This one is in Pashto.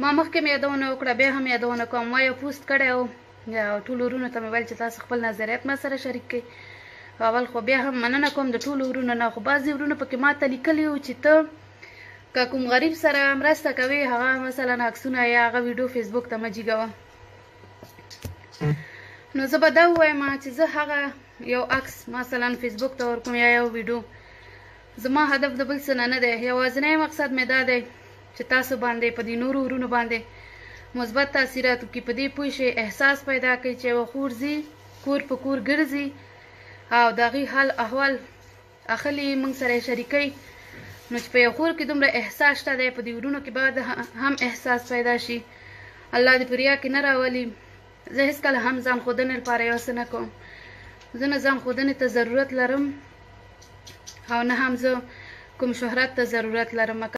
ما مخکې مې یادونه وکړه، بیا هم یادونه کوم. ما یو پوسټ کړی و، ټولو ورونو ته مې ویل چې تاسو خپل نظریات ما سره شریک کړئ. اول خو بیا هم مننه کوم د ټولو ورونو نه، خو بعضې ورونو پکې ما ته لیکلي وو چې ته که کوم غریب سره مرسته کوې، هغه مثلا عکسونه یا هغه ویډیو فیسبوک ته مه جیږوه. نو زه به دا ووایم چې زه هغه یو عکس مثلا فیسبوک ته ورکوم یا یو ویډیو، زما هدف د بل څه نه دی. یوازینی مقصد مې دا دی چې تاسو باندې په دې نورو ورونو باندې مثبت تاثیرات وکړي، په دې پوه شئ، احساس پیدا کړئ چې یوه خور ځي کور په کور ګرځي او د هغې حال احوال اخلي موږ سره یې شریکوي. نو چې په یو خور کې دومره احساس شته دی، په دې ورونو کې باید هم احساس پیدا شي. الله دې په ریا کې نه راولي. زه هېڅکله هم ځان ښودنې لپاره یو څه نه کوم. زه نه ځان ښودنې ته ضرورت لرم او نه هم زه کوم شهرت ته ضرورت لرم.